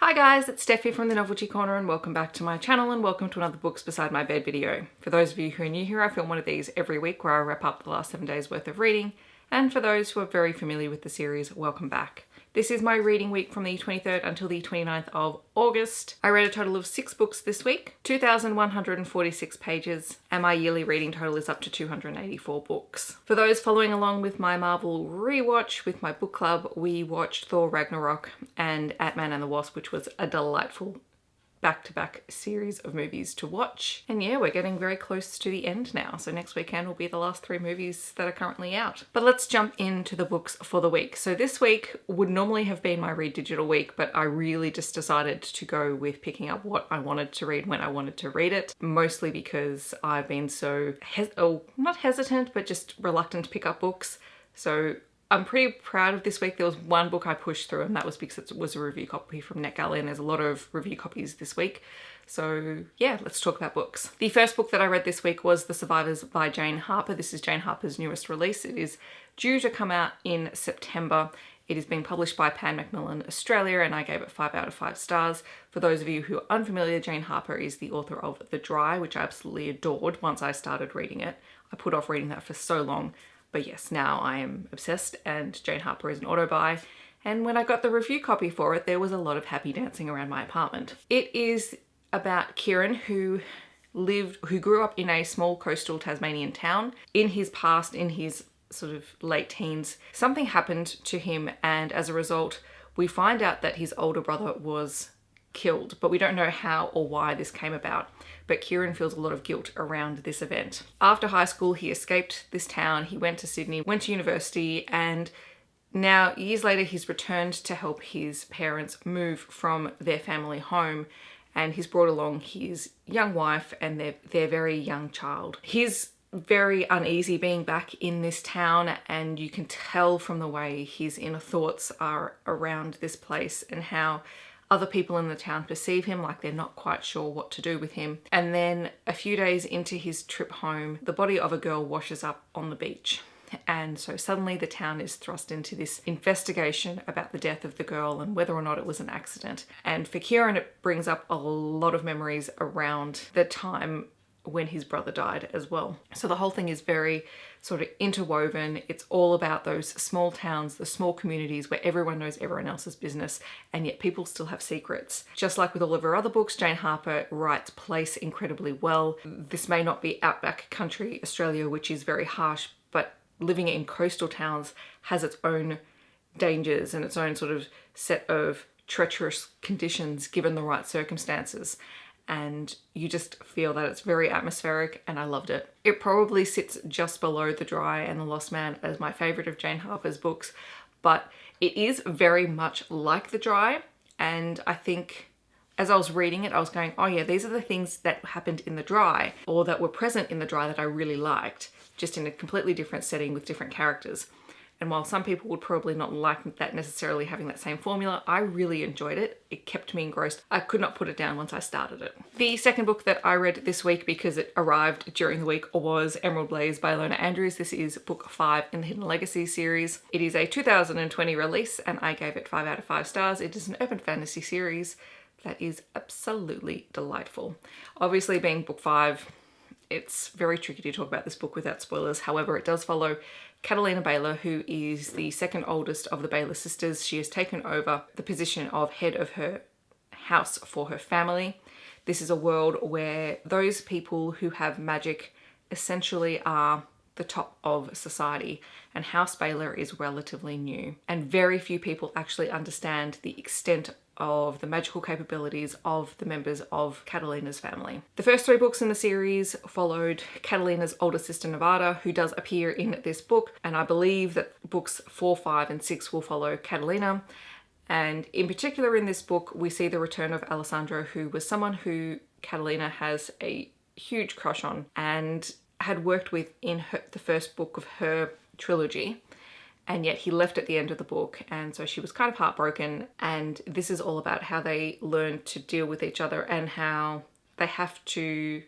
Hi guys, it's Steffi from the Novelty Corner and welcome back to my channel and welcome to another Books Beside My Bed video. For those of you who are new here, I film one of these every week where I wrap up the last 7 days worth of reading, and for those who are very familiar with the series, welcome back. This is my reading week from the 23rd until the 29th of August. I read a total of 6 books this week, 2,146 pages, and my yearly reading total is up to 284 books. For those following along with my Marvel rewatch with my book club, we watched Thor Ragnarok and Ant-Man and the Wasp, which was a delightful back-to-back series of movies to watch. And yeah, we're getting very close to the end now, so next weekend will be the last 3 movies that are currently out. But let's jump into the books for the week. So this week would normally have been my Read Digital week, but I really just decided to go with picking up what I wanted to read when I wanted to read it, mostly because I've been so, not hesitant, but just reluctant to pick up books. So I'm pretty proud of this week. There was one book I pushed through and that was because it was a review copy from NetGalley, and there's a lot of review copies this week. So yeah, let's talk about books. The first book that I read this week was The Survivors by Jane Harper. This is Jane Harper's newest release. It is due to come out in September. It is being published by Pan Macmillan Australia and I gave it 5 out of 5 stars. For those of you who are unfamiliar, Jane Harper is the author of The Dry, which I absolutely adored once I started reading it. I put off reading that for so long. But yes, now I am obsessed and Jane Harper is an auto-buy. And when I got the review copy for it, there was a lot of happy dancing around my apartment. It is about Kieran who grew up in a small coastal Tasmanian town. In his past, in his sort of late teens, something happened to him, and as a result, we find out that his older brother was killed, but we don't know how or why this came about. But Kieran feels a lot of guilt around this event. After high school, he escaped this town, he went to Sydney, went to university, and now years later he's returned to help his parents move from their family home, and he's brought along his young wife and their very young child. He's very uneasy being back in this town, and you can tell from the way his inner thoughts are around this place and how other people in the town perceive him, like they're not quite sure what to do with him. And then a few days into his trip home, the body of a girl washes up on the beach. And so suddenly the town is thrust into this investigation about the death of the girl and whether or not it was an accident. And for Kieran, it brings up a lot of memories around the time when his brother died as well. So the whole thing is very sort of interwoven. It's all about those small towns, the small communities where everyone knows everyone else's business, and yet people still have secrets. Just like with all of her other books, Jane Harper writes place incredibly well. This may not be outback country Australia, which is very harsh, but living in coastal towns has its own dangers and its own sort of set of treacherous conditions given the right circumstances. And you just feel that it's very atmospheric, and I loved it. It probably sits just below The Dry and The Lost Man as my favourite of Jane Harper's books, but it is very much like The Dry, and I think as I was reading it, I was going, oh yeah, these are the things that happened in The Dry, or that were present in The Dry that I really liked, just in a completely different setting with different characters. And while some people would probably not like that necessarily having that same formula, I really enjoyed it. It kept me engrossed. I could not put it down once I started it. The second book that I read this week, because it arrived during the week, was Emerald Blaze by Lona Andrews. This is book 5 in the Hidden Legacy series. It is a 2020 release and I gave it 5 out of 5 stars. It is an urban fantasy series that is absolutely delightful. Obviously, being book 5, it's very tricky to talk about this book without spoilers. However, it does follow Catalina Baylor, who is the second oldest of the Baylor sisters. She has taken over the position of head of her house for her family. This is a world where those people who have magic essentially are the top of society, and House Baylor is relatively new, and very few people actually understand the extent of the magical capabilities of the members of Catalina's family. The first 3 books in the series followed Catalina's older sister Nevada, who does appear in this book, and I believe that books 4, 5 and 6 will follow Catalina. And in particular in this book, we see the return of Alessandro, who was someone who Catalina has a huge crush on and had worked with in the first book of her trilogy. And yet he left at the end of the book, and so she was kind of heartbroken, and this is all about how they learn to deal with each other and how they have to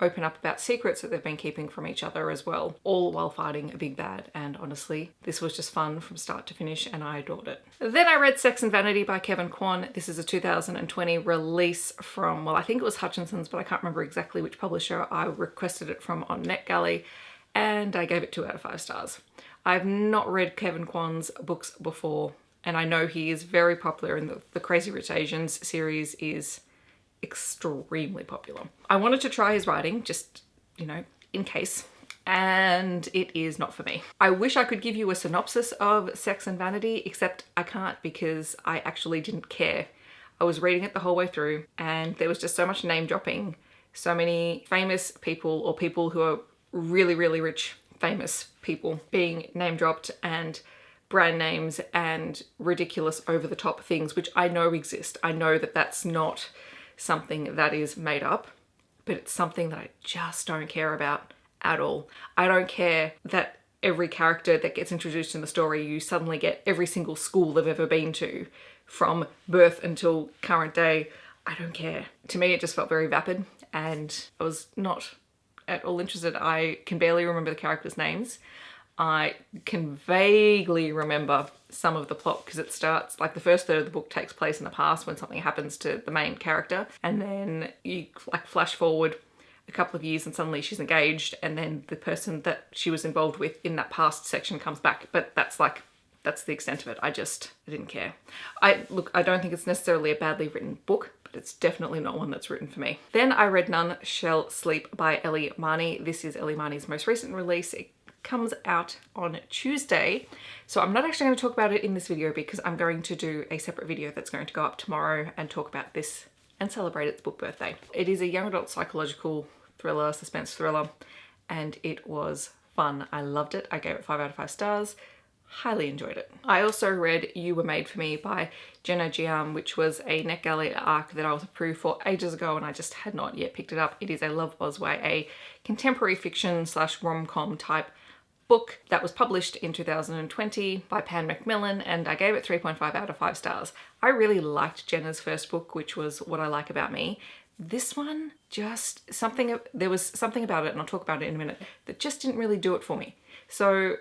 open up about secrets that they've been keeping from each other as well, all while fighting a big bad. And honestly, this was just fun from start to finish and I adored it. Then I read Sex and Vanity by Kevin Kwan. This is a 2020 release from, well, I think it was Hutchinson's, but I can't remember exactly which publisher. I requested it from on NetGalley and I gave it 2 out of 5 stars. I've not read Kevin Kwan's books before, and I know he is very popular, and the Crazy Rich Asians series is extremely popular. I wanted to try his writing, just, you know, in case, and it is not for me. I wish I could give you a synopsis of Sex and Vanity, except I can't because I actually didn't care. I was reading it the whole way through and there was just so much name dropping, so many famous people or people who are really, really rich, famous people being name dropped, and brand names and ridiculous over the top things, which I know exist. I know that that's not something that is made up, but it's something that I just don't care about at all. I don't care that every character that gets introduced in the story, you suddenly get every single school they've ever been to from birth until current day. I don't care. To me, it just felt very vapid and I was not at all interested. I can barely remember the characters' names. I can vaguely remember some of the plot because it starts, like the first third of the book takes place in the past when something happens to the main character, and then you like flash forward a couple of years and suddenly she's engaged, and then the person that she was involved with in that past section comes back, but that's the extent of it. I didn't care. I don't think it's necessarily a badly written book, but it's definitely not one that's written for me. Then I read None Shall Sleep by Ellie Marnie. This is Ellie Marnie's most recent release. It comes out on Tuesday, so I'm not actually going to talk about it in this video because I'm going to do a separate video that's going to go up tomorrow and talk about this and celebrate its book birthday. It is a young adult psychological thriller, suspense thriller, and it was fun. I loved it. I gave it 5 out of 5 stars. Highly enjoyed it. I also read You Were Made for Me by Jenna Jiam, which was a NetGalley arc that I was approved for ages ago and I just had not yet picked it up. It is a love was YA contemporary fiction / rom-com type book that was published in 2020 by Pan Macmillan, and I gave it 3.5 out of 5 stars. I really liked Jenna's first book, which was What I Like About Me. This one, there was something about it, and I'll talk about it in a minute, that just didn't really do it for me. So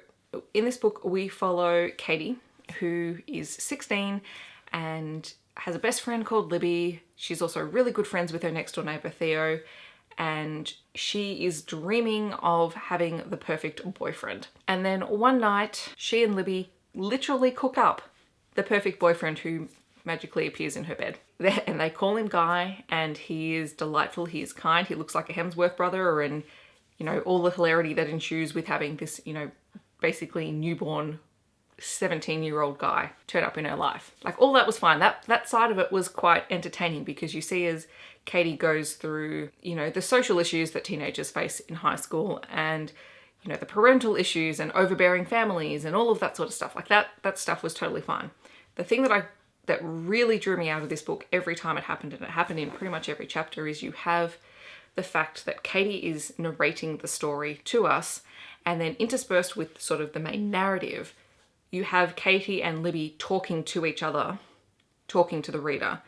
in this book, we follow Katie, who is 16 and has a best friend called Libby. She's also really good friends with her next door neighbor, Theo, and she is dreaming of having the perfect boyfriend. And then one night, she and Libby literally cook up the perfect boyfriend who magically appears in her bed. And they call him Guy, and he is delightful, he is kind, he looks like a Hemsworth brother, and, you know, all the hilarity that ensues with having this, you know, basically newborn 17-year-old guy turn up in her life. Like, all that was fine. That side of it was quite entertaining because you see as Katie goes through, you know, the social issues that teenagers face in high school, and, you know, the parental issues and overbearing families and all of that sort of stuff. Like that stuff was totally fine. The thing that really drew me out of this book every time it happened, and it happened in pretty much every chapter, is you have the fact that Katie is narrating the story to us, and then interspersed with sort of the main narrative, you have Katie and Libby talking to each other, talking to the reader.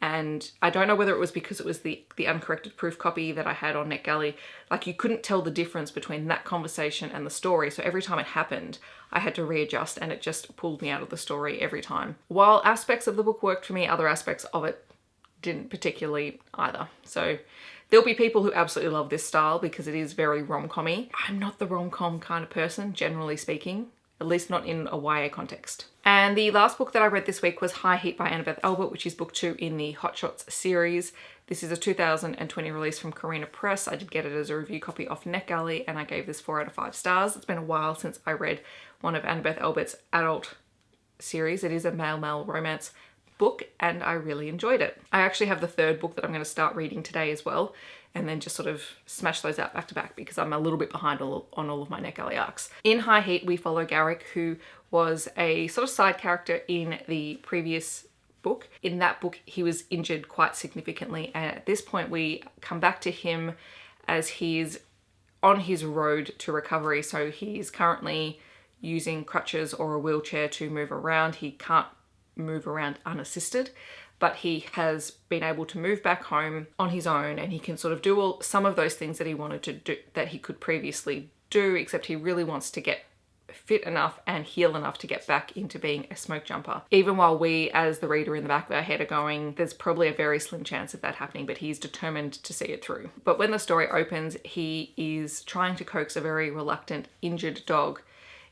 And I don't know whether it was because it was the uncorrected proof copy that I had on NetGalley, like you couldn't tell the difference between that conversation and the story. So every time it happened, I had to readjust, and it just pulled me out of the story every time. While aspects of the book worked for me, other aspects of it didn't particularly either. So there'll be people who absolutely love this style because it is very rom-com-y. I'm not the rom-com kind of person, generally speaking, at least not in a YA context. And the last book that I read this week was High Heat by Annabeth Albert, which is book 2 in the Hot Shots series. This is a 2020 release from Carina Press. I did get it as a review copy off NetGalley, and I gave this 4 out of 5 stars. It's been a while since I read one of Annabeth Albert's adult series. It is a male romance book, and I really enjoyed it. I actually have the 3rd book that I'm going to start reading today as well, and then just sort of smash those out back to back because I'm a little bit behind on all of my NetGalley arcs. In High Heat, we follow Garrick, who was a sort of side character in the previous book. In that book, he was injured quite significantly, and at this point we come back to him as he's on his road to recovery. So he's currently using crutches or a wheelchair to move around. He can't move around unassisted, but he has been able to move back home on his own, and he can sort of do some of those things that he wanted to do, that he could previously do, except he really wants to get fit enough and heal enough to get back into being a smoke jumper. Even while we, as the reader in the back of our head, are going, there's probably a very slim chance of that happening, but he's determined to see it through. But when the story opens, he is trying to coax a very reluctant, injured dog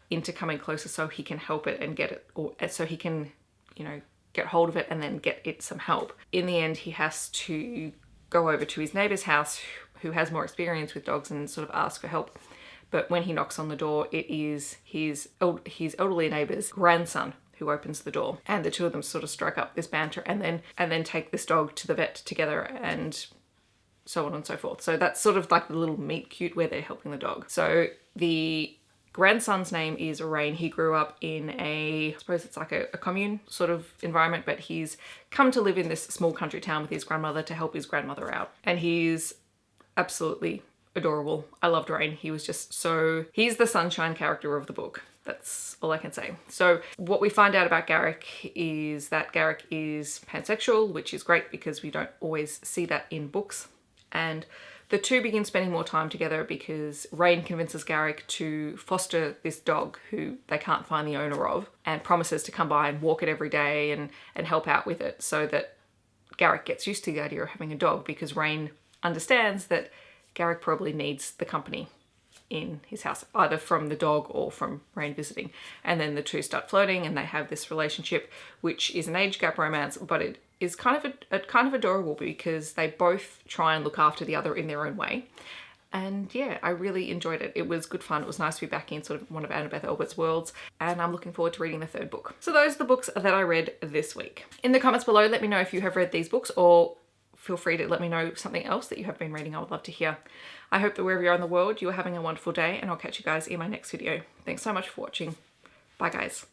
into coming closer so he can help it and get it, or so he can, you know, get hold of it and then get it some help. In the end, he has to go over to his neighbor's house, who has more experience with dogs, and sort of ask for help. But when he knocks on the door, it is his elderly neighbor's grandson who opens the door, and the two of them sort of strike up this banter and then take this dog to the vet together, and so on and so forth. So that's sort of like the little meet cute where they're helping the dog. So the grandson's name is Rain. He grew up in I suppose it's like a commune sort of environment, but he's come to live in this small country town with his grandmother to help his grandmother out. And he's absolutely adorable. I loved Rain. He was just he's the sunshine character of the book. That's all I can say. So what we find out about Garrick is that Garrick is pansexual, which is great because we don't always see that in books. And the two begin spending more time together because Rain convinces Garrick to foster this dog who they can't find the owner of, and promises to come by and walk it every day and help out with it, so that Garrick gets used to the idea of having a dog, because Rain understands that Garrick probably needs the company in his house, either from the dog or from Rain visiting. And then the two start flirting and they have this relationship, which is an age gap romance, but it is kind of adorable because they both try and look after the other in their own way. And yeah, I really enjoyed it. It was good fun. It was nice to be back in sort of one of Annabeth Albert's worlds, and I'm looking forward to reading the third book. So those are the books that I read this week. In the comments below, let me know if you have read these books, or feel free to let me know something else that you have been reading. I would love to hear. I hope that wherever you are in the world, you are having a wonderful day, and I'll catch you guys in my next video. Thanks so much for watching. Bye guys.